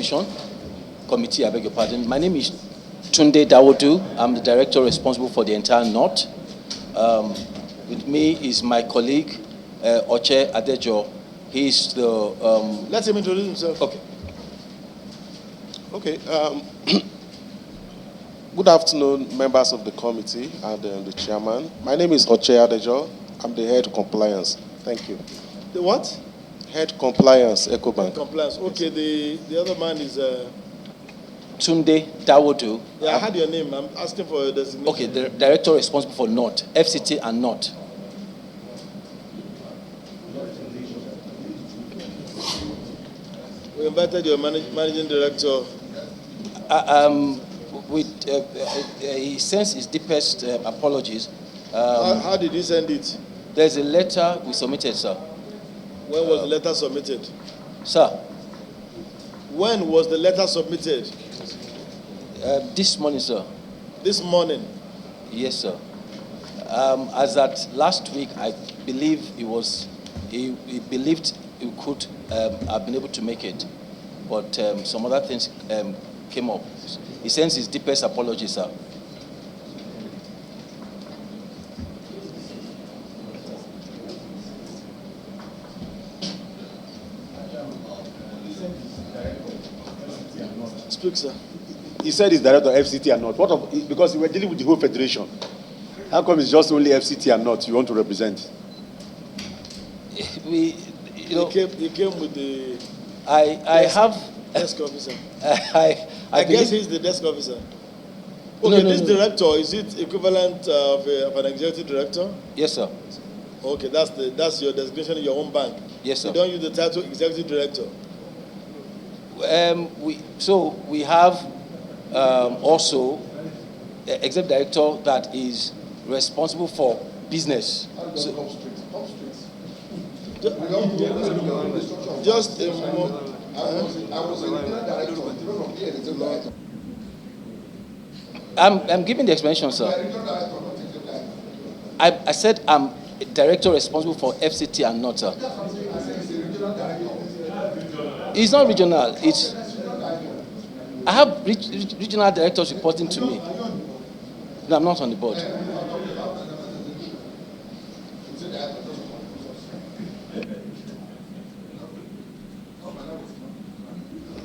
Commission, Committee, I beg your pardon. My name is Tunde Dawodu. I'm the director responsible for the entire North. With me is my colleague, Oche Adejo. He's the... Let him introduce himself. Okay. Okay. Good afternoon, members of the committee and the chairman. My name is Oche Adejo. I'm the head compliance. Thank you. The what? Head compliance, EcoBank. Compliance. Okay, the other man is... Tunde Dawodu. Yeah, I had your name. I'm asking for your designation. Okay, the director responsible for North, FCT and North. We invited your managing director. He sends his deepest apologies. How did he send it? There's a letter we submitted, sir. When was the letter submitted? Sir. When was the letter submitted? This morning, sir. This morning? Yes, sir. As at last week, I believe he believed he could have been able to make it, but some other things came up. He sends his deepest apologies, sir. Speak, sir. He said he's director of FCT and not. What of, because we were dealing with the whole federation. How come it's just only FCT and not you want to represent? He came with the... I have... Desk officer. I guess he's the desk officer. Okay, this director, is it equivalent of an executive director? Yes, sir. Okay, that's your designation in your own bank. Yes, sir. You don't use the title executive director. We have also the executive director that is responsible for business. Just a moment. I'm giving the explanation, sir. I said I'm a director responsible for FCT and not, sir. It's not regional. It's I have regional directors reporting to me. No, I'm not on the board.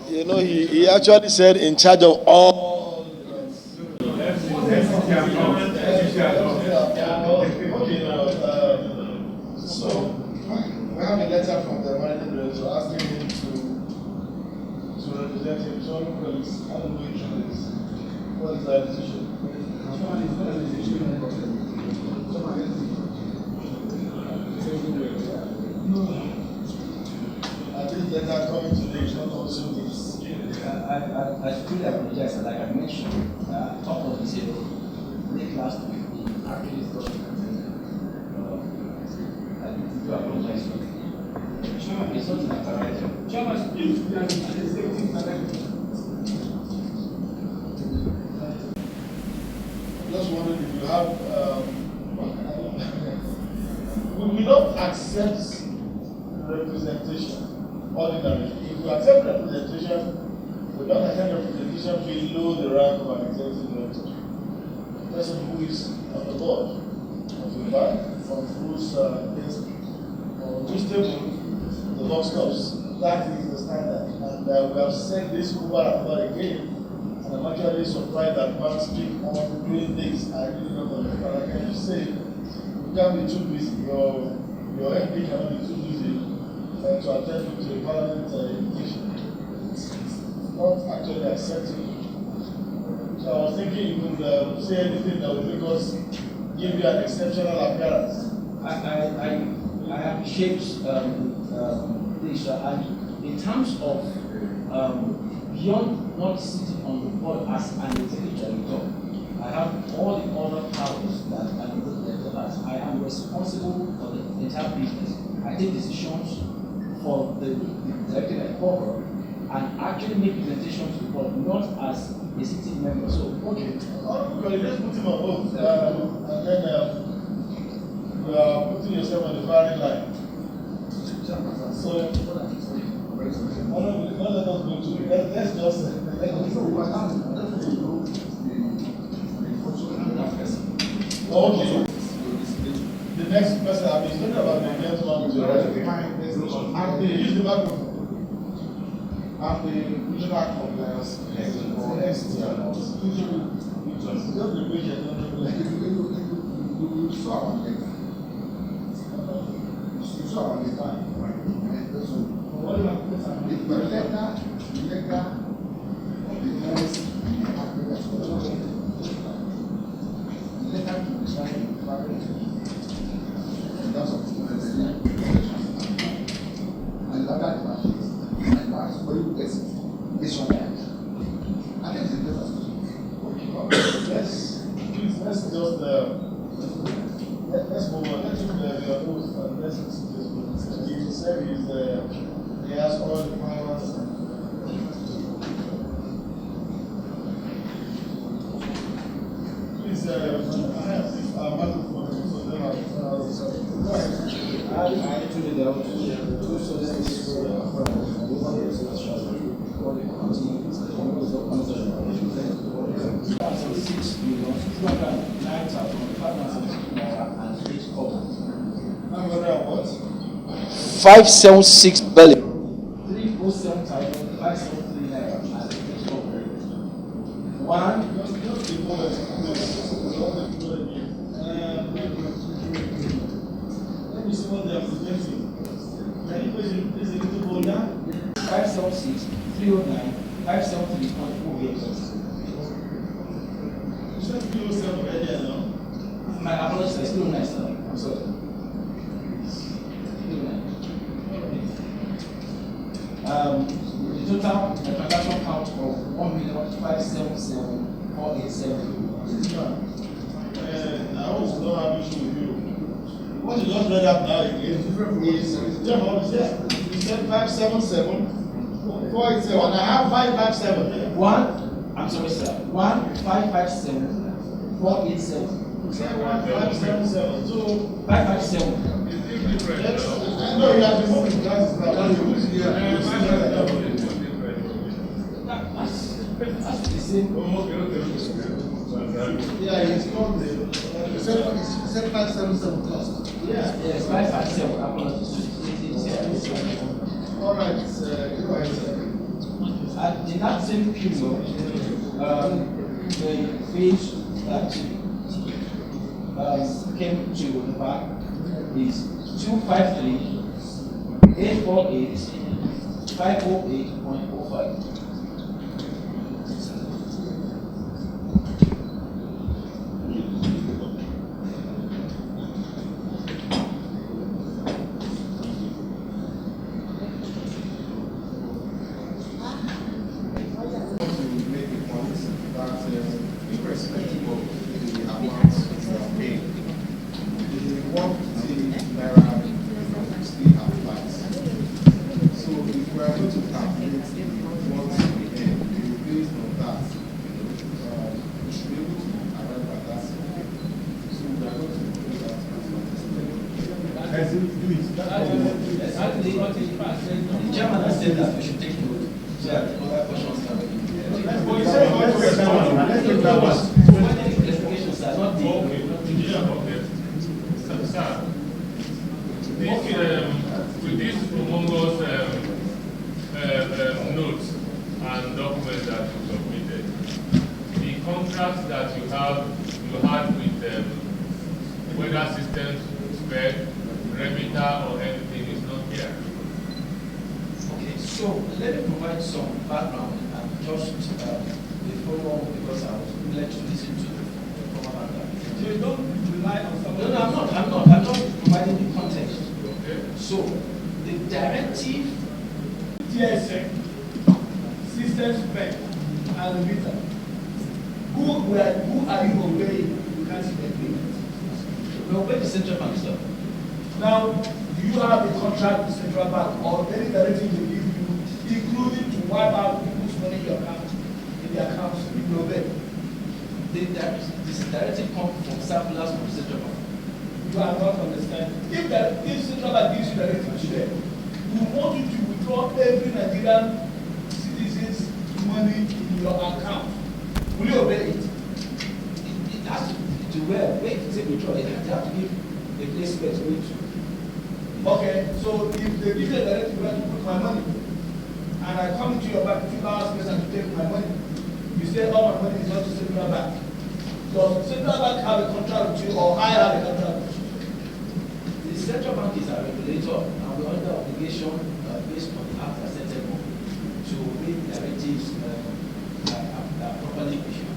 You know, he actually said in charge of all. So, we have a letter from the managing director asking him to represent him. So, please, I don't know which one is. What is that decision? I think letter coming today is not also this. I truly apologize. Like I mentioned, top of the table, late last week, actually is I do apologize for it. It's not like a Chairman, please, we are an executive director. Just wondering if you have. We don't accept representation ordinarily. If we accept representation, we don't accept representation below the rank of an executive director. The person who is on the board of the bank, on whose table the law stops, that is the standard. And we have said this over and over again. And I'm actually surprised that man speak on doing things I really don't understand. I can just say, you can't be too busy. Your MP cannot be too busy to attend to a parliament invitation. It's not actually acceptable. So I was thinking you could say anything that would make us give you an exceptional appearance. I appreciate this, and in terms of beyond not sitting on the board as an executive director, I have all the other powers that an executive director has. I am responsible for the entire business. I take decisions for the director at corporate and actually make presentations to the board, not as a sitting member. So, okay. Okay, let's put him on hold, and then you are putting yourself on the firing line. So, let us go to Let's just okay. The next person I'll be talking about the next one with the use the microphone. I'm the regional compliance head for STR. Just the question, You saw our data. You saw our data. what do you want to say? The letter of the policy letter to decide in private in terms of and the other departments and that's where you get nationwide. I think it's a difference. Let's just let's move on. Let's look at your host and let's just he said he has all the powers. Please, I have this microphone so then I'll go ahead. I actually there were two sources for What? 576 billion. 307,573 naira and 8 kobo. One. Let me see what they are presenting. Can you please a little bolder? 576, 309, 573.48. You said 307 earlier now. My apologies, it's 309, sir. I'm sorry. 309. The total transaction count of 1,577,487. I also don't have issue with you. What you just read up now again is different from what you said. You said 577, 487, and I have 557. I'm sorry, sir. 1,557, 487. You said 1577, so 557. yes, I know you have to move the glasses now. That's the same. Yeah, it's not the. You said 577 cost. Yeah. Yes, 557. Apologies. All right, go ahead, sir. And in that same period, the fees that came to the PAC is 253, 848, 508.05. Irrespective of the amounts you are paying, the 150 naira still applies. So if we are going to calculate the once we end, based on that, we should be able to arrive at that same thing. So we are going to do that. The chairman has said that we should take note. So that other questions can be. Clarifications are not the. With these humongous notes and documents that you submitted, the contracts that you had with weather systems, spec, Remita, or anything is not here. Okay, so let me provide some background and just before, because I was privileged to listen to the former manager. So you don't rely on someone. No, I'm not providing the context. Okay. So the directive, TSA, system spec, and Remita. Who are you obeying? You can't see the agreement. we obey the central bank, sir. Now, do you have a contract with Central Bank or any directive they give you, including to wipe out people's money in your account, in their accounts, you obey? This directive comes from circulars from the central bank. You are not understanding. If Central Bank gives you directive today, we want you to withdraw every Nigerian citizen's money in your account, will you obey it? It has to where it's a withdraw, they have to give a place where it's going to. Okay, so if they give you a directive where to put my money, and I come into your bank 2 hours later to take my money, you say all my money is not to Central Bank. Does Central Bank have a contract with you, or I have a contract with you? The central bank is a regulator, and we're under obligation based on the act as set up to make directives properly issued.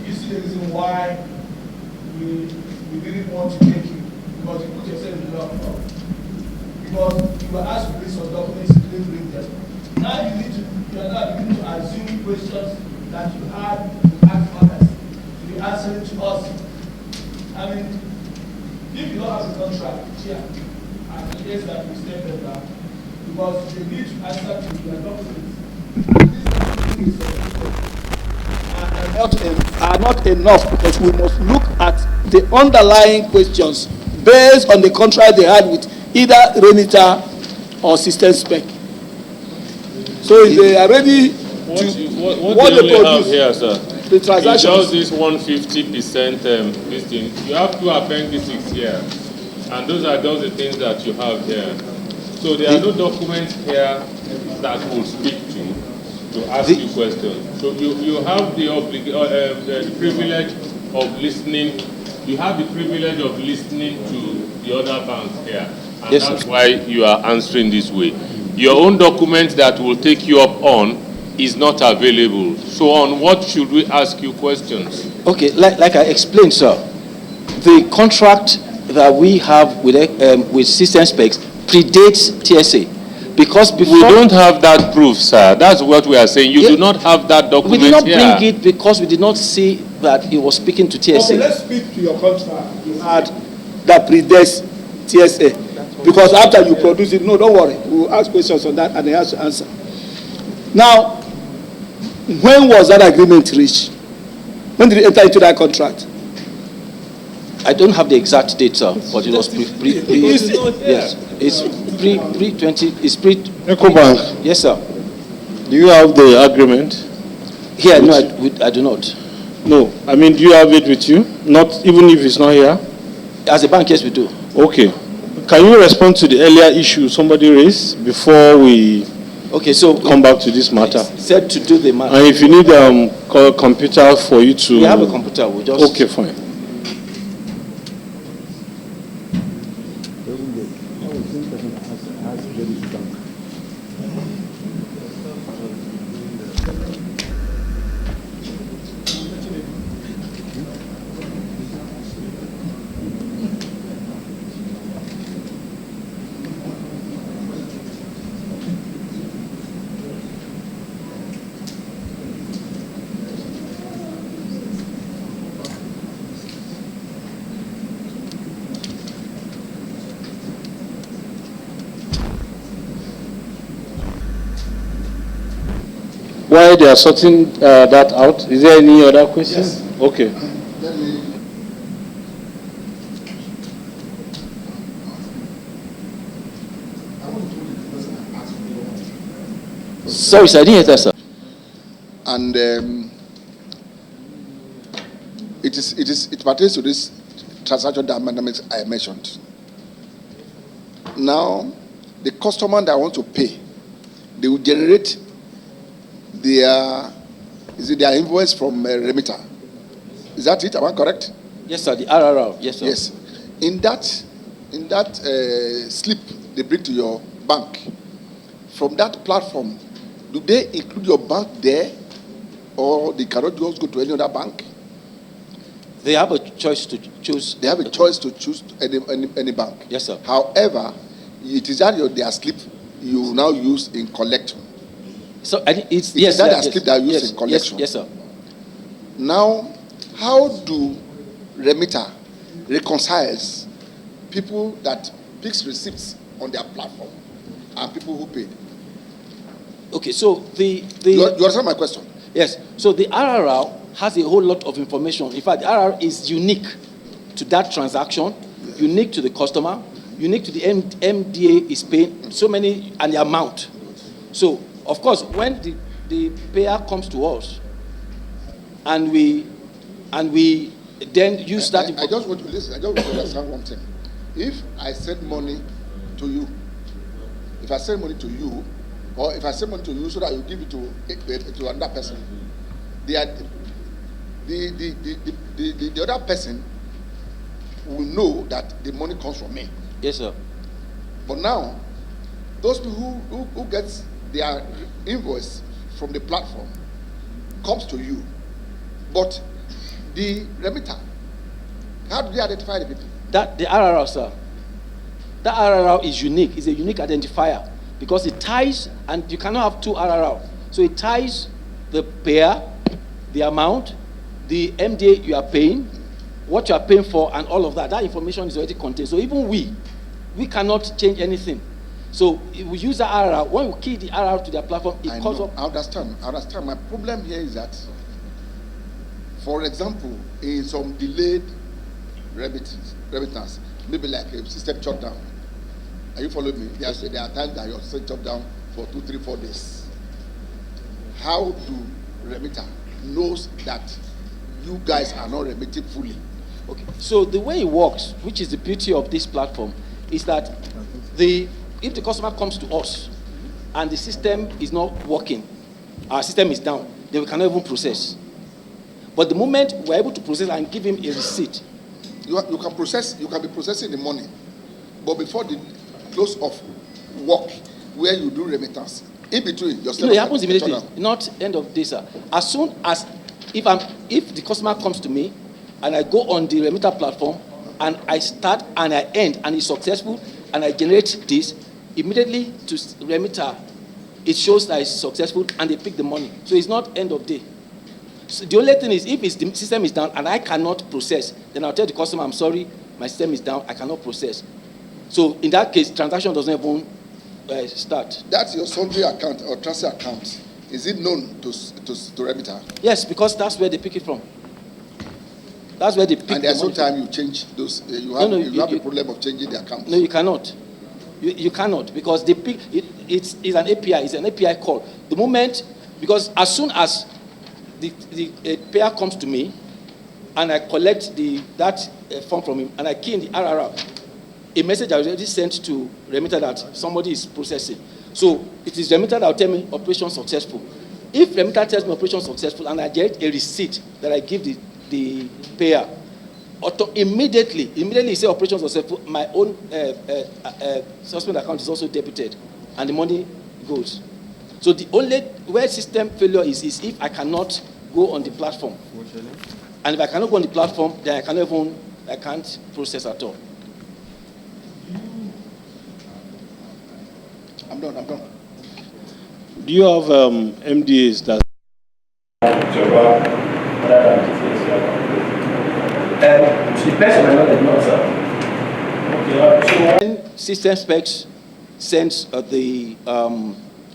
You see the reason why we didn't want to take you, because you put yourself in a lot of trouble. Because you were asked to bring some documents, you didn't bring them. Now you are now beginning to assume questions that you had to ask others, to be answering to us. I mean, if you don't have a contract here, I suggest that you step them down, because they need to answer to your documents. These documents are not enough, because we must look at the underlying questions based on the contract they had with either Remita or System Spec. So if they are ready what they only have here, sir, the transactions, is just this 150% this thing. You have two appendices here, and those are just the things that you have here. So there are no documents here that will speak to ask you questions. So you have the privilege of listening. You have the privilege of listening to the other banks here, and yes, that's why you are answering this way. Your own document that will take you up on is not available. So on what should we ask you questions? Okay, like I explained, sir, the contract that we have with System Specs predates TSA. Because before we don't have that proof, sir. That's what we are saying. You do not have that document. We did not here. bring it because we did not see that he was speaking to TSA. okay, let's speak to your contract you had that predates TSA. Because after you produce it, no, don't worry. We'll ask questions on that and they have to answer. Now, when was that agreement reached? When did you enter into that contract? I don't have the exact date, sir, but it was yes, it's pre-20, it's EcoBank. Yes, sir. Do you have the agreement? Here, no, I do not. No, I mean, do you have it with you? Not even if it's not here? As a bank, yes, we do. Okay. Can you respond to the earlier issue somebody raised before we come back to this matter? Said to do the matter. And if you need a computer for you to... We have a computer, we'll just... Okay, fine. While they are sorting that out, is there any other question? Yes. Okay. Sorry, sir, I didn't hear that, sir. And it pertains to this transaction that I mentioned. Now, the customer that want to pay, they will generate their invoice from Remita. Is that it? Am I correct? Yes, sir. The RRR. Yes, sir. Yes. In that slip they bring to your bank, from that platform, do they include your bank there, or they cannot just go to any other bank? They have a choice to choose. They have a choice to choose any bank. Yes, sir. However, it is that their slip you now use in collection. So it's yes, that yes, slip that used in collection. Yes, sir. Now, how do Remita reconciles people that picks receipts on their platform and people who paid? Okay, so you understand my question? Yes. So the RRR has a whole lot of information. In fact, the RRR is unique to that transaction, yes, unique to the customer, unique to the MDA is paying so many and the amount. So, of course, when the the payer comes to us, and we then use that. I just want to listen. I just want to understand one thing. If I send money to you, if I send money to you, or if I send money to you so that you give it to another person, the other person will know that the money comes from me. Yes, sir. But now, those people who get their invoice from the platform comes to you, but the remitter, how do they identify the people? That the RRR, sir. That RRR is unique. It's a unique identifier because it ties, and you cannot have two RRR. So it ties the payer, the amount, the MDA you are paying, what you are paying for, and all of that. That information is already contained. So even we cannot change anything. So if we use the RRR, when we key the RRR to their platform, it calls up. I understand. My problem here is that, for example, in some delayed remittance, maybe like a system shutdown. Are you following me? There are times that your system shut down for 2, 3, 4 days. How do remitter knows that you guys are not remitting fully? Okay. So the way it works, which is the beauty of this platform, is that if the customer comes to us and the system is not working, our system is down, then we cannot even process. But the moment we're able to process and give him a receipt, you can process. You can be processing the money, but before the close of work, where you do remittance, in between, your it happens immediately, not end of day, sir. As soon as if the customer comes to me and I go on the remitter platform and I start and I end and it's successful and I generate this, immediately to remitter, it shows that it's successful and they pick the money. So it's not end of day. So the only thing is, if the system is down and I cannot process, then I'll tell the customer, I'm sorry, my system is down, I cannot process. So in that case, transaction doesn't even start. That's your sundry account or transfer account. Is it known to remitter? Yes, because that's where they pick it from. That's where they pick. And there's no time you change those. You have the problem of changing the account. No, you cannot. You cannot, because they pick it. It's an API. It's an API call. The moment, because as soon as the payer comes to me, and I collect that form from him, and I key in the RRR, a message I already sent to remitter that somebody is processing. So it is remitter that will tell me operation successful. If remitter tells me operation successful and I get a receipt that I give the payer, immediately say operation successful, my own suspend account is also debited and the money goes. So the only where system failure is if I cannot go on the platform. And if I cannot go on the platform, then I can't process at all. I'm done. Do you have MDAs that? To the best of my knowledge, no, sir. So when system specs sends the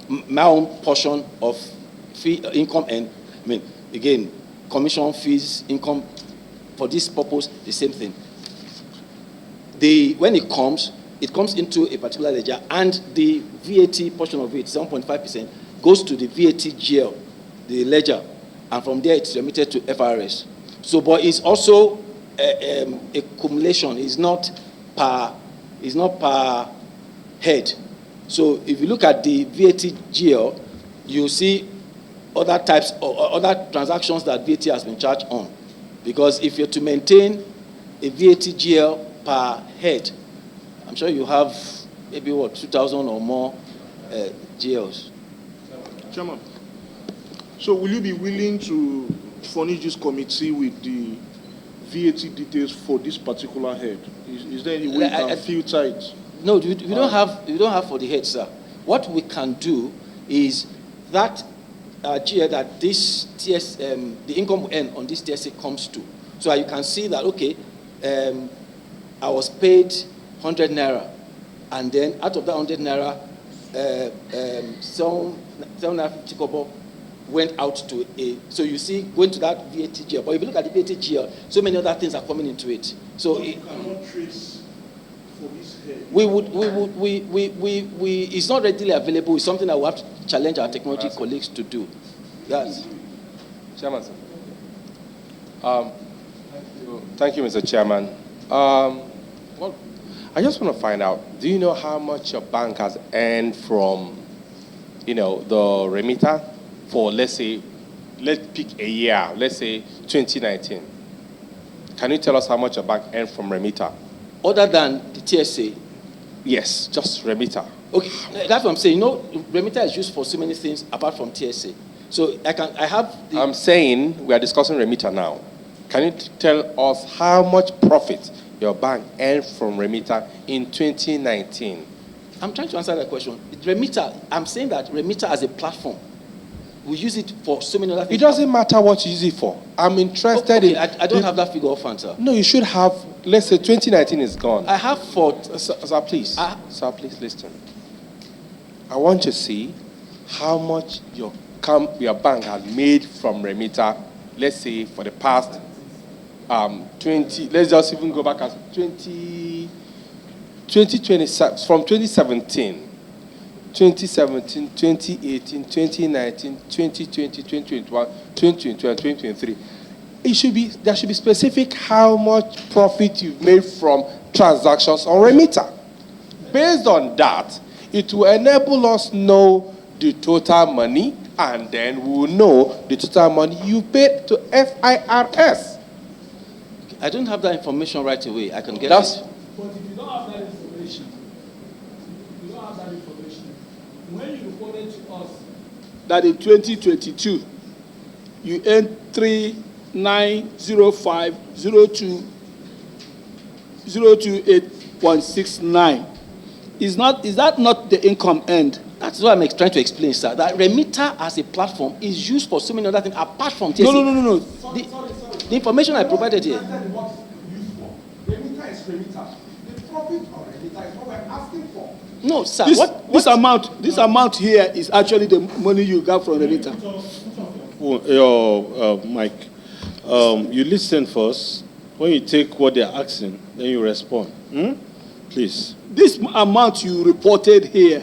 my own portion of fee income, and again, commission fees, income for this purpose, the same thing. When it comes into a particular ledger, and the VAT portion of it, 7.5%, goes to the VAT GL, the ledger, and from there it's remitted to FRS. So, but it's also accumulation. It's not per head. So, if you look at the VAT GL, you see other types or other transactions that VAT has been charged on. Because if you're to maintain a VAT GL per head, I'm sure you have maybe 2,000 or more GLs. Chairman, so will you be willing to furnish this committee with the VAT details for this particular head? Is there any way you can filter it? No, we don't have for the head, sir. What we can do is that GL that this TS, the income will earn on this TSA comes to. So you can see that, okay, I was paid 100 naira, and then out of that 100 naira, 750 kobo went out to a. So you see, going to that VAT GL. But if you look at the VAT GL, so many other things are coming into it. So you cannot trace for this head. It's not readily available. It's something that we have to challenge our technology colleagues to do. Yes. Chairman, sir. Thank you, Mr. Chairman. Well, I just want to find out, do you know how much your bank has earned from, the Remita for, let's pick a year, let's say 2019? Can you tell us how much your bank earned from Remita? Other than the TSA? Yes, just Remita. Okay, that's what I'm saying. Remita is used for so many things apart from TSA. So I have the... I'm saying we are discussing Remita now. Can you tell us how much profit your bank earned from Remita in 2019? I'm trying to answer that question. Remita, I'm saying that Remita as a platform, we use it for so many other things. It doesn't matter what you use it for. I'm interested in... I don't have that figure offhand, sir. No, you should have. Let's say 2019 is gone. I have for... Sir, please. Sir, please listen. I want to see how much your bank has made from Remita, let's say for the past 20, let's just even go back as 2020, from 2017, 2018, 2019, 2020, 2021, 2022, and 2023. There should be specific how much profit you've made from transactions on Remita. Based on that, it will enable us know the total money, and then we will know the total money you paid to FIRS. I don't have that information right away. I can get it. But if you don't have that information, when you reported to us that in 2022 you earned 3,905,02,028.69, is that not the income earned? That's what I'm trying to explain, sir. That Remita as a platform is used for so many other things apart from TSA. No. The information I provided here. Remita is Remita. The profit of Remita is what we're asking for. No, sir. This amount here is actually the money you got from Remita. Mike, you listen first. When you take what they're asking, then you respond. Please. This amount you reported here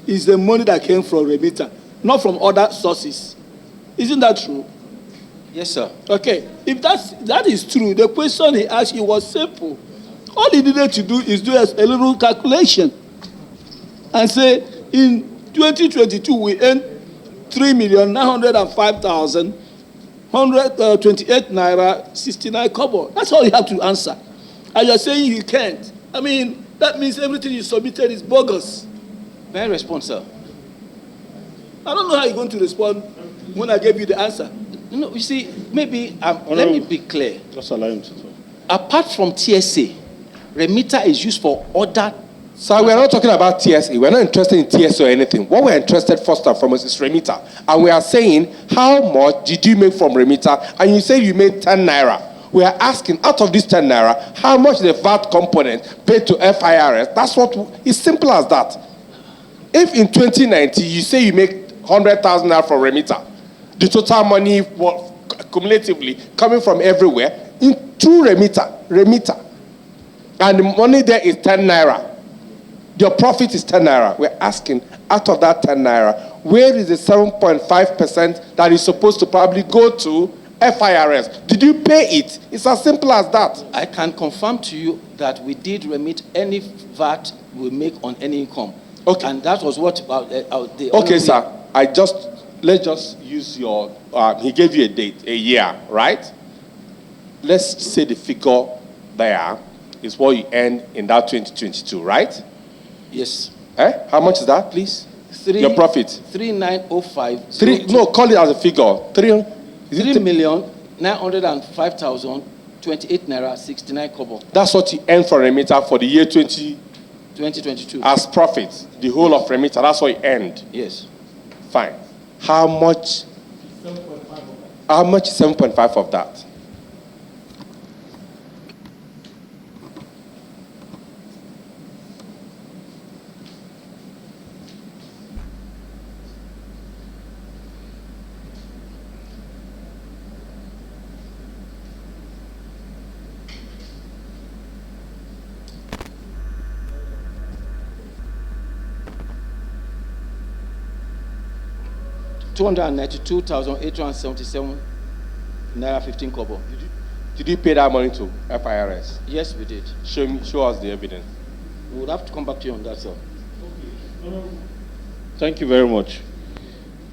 is the money that came from Remita, not from other sources. Isn't that true? Yes, sir. Okay. If that is true, the question he asked you was simple. All he needed to do is do a little calculation and say, in 2022, we earned 3,905,128 naira 69 kobo. That's all you have to answer. And you're saying you can't. I mean, that means everything you submitted is bogus. May I respond, sir? I don't know how you're going to respond when I gave you the answer. No, you see, maybe, let me be clear. Just allow him to talk. Apart from TSA, Remita is used for other... Sir, we are not talking about TSA. We are not interested in TSA or anything. What we are interested first and foremost is Remita. And we are saying, how much did you make from Remita? And you say you made 10 naira. We are asking, out of this 10 naira, how much the VAT component paid to FIRS? That's what, it's simple as that. If in 2019 you say you make 100,000 naira from Remita, the total money cumulatively coming from everywhere into Remita, and the money there is 10 naira. Your profit is 10 naira. We're asking, out of that 10 naira, where is the 7.5% that is supposed to probably go to FIRS? Did you pay it? It's as simple as that. I can confirm to you that we did remit any VAT we make on any income. Okay. And that was what the... Okay, sir. Let's just use your... he gave you a date, a year, right? Let's say the figure there is what you earned in that 2022, right? Yes. How much is that, please? Your profit? 3,905. No, call it as a figure. 3,905,028 naira 69 kobo. That's what you earned from Remita for the year 2022. As profit, the whole of Remita, that's what you earned. Yes. Fine. How much? 7.5 of that. How much is 7.5 of that? 292,877 naira 15 kobo. Did you pay that money to FIRS? Yes, we did. Show us the evidence. We would have to come back to you on that, sir. Thank you very much.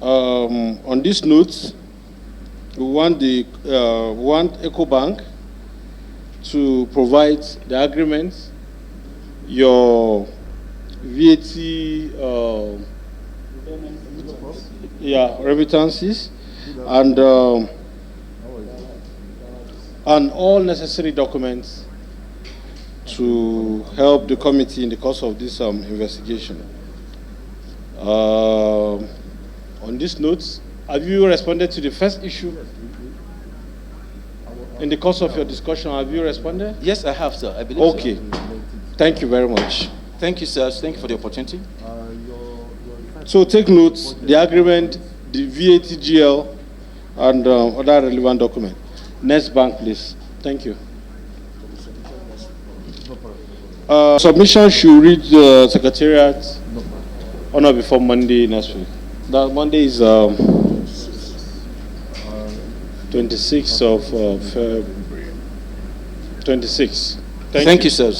On this note, we want EcoBank to provide the agreement, your VAT, remittances, and all necessary documents to help the committee in the course of this investigation. On this note, have you responded to the first issue? In the course of your discussion, have you responded? Yes, I have, sir. I believe okay. Thank you very much. Thank you, sir. Thank you for the opportunity. So take notes, the agreement, the VAT GL, and other relevant documents. Next bank, please. Thank you. Submission should reach the Secretariat on or before Monday next week. That Monday is 26th of February. 26. Thank you, sir.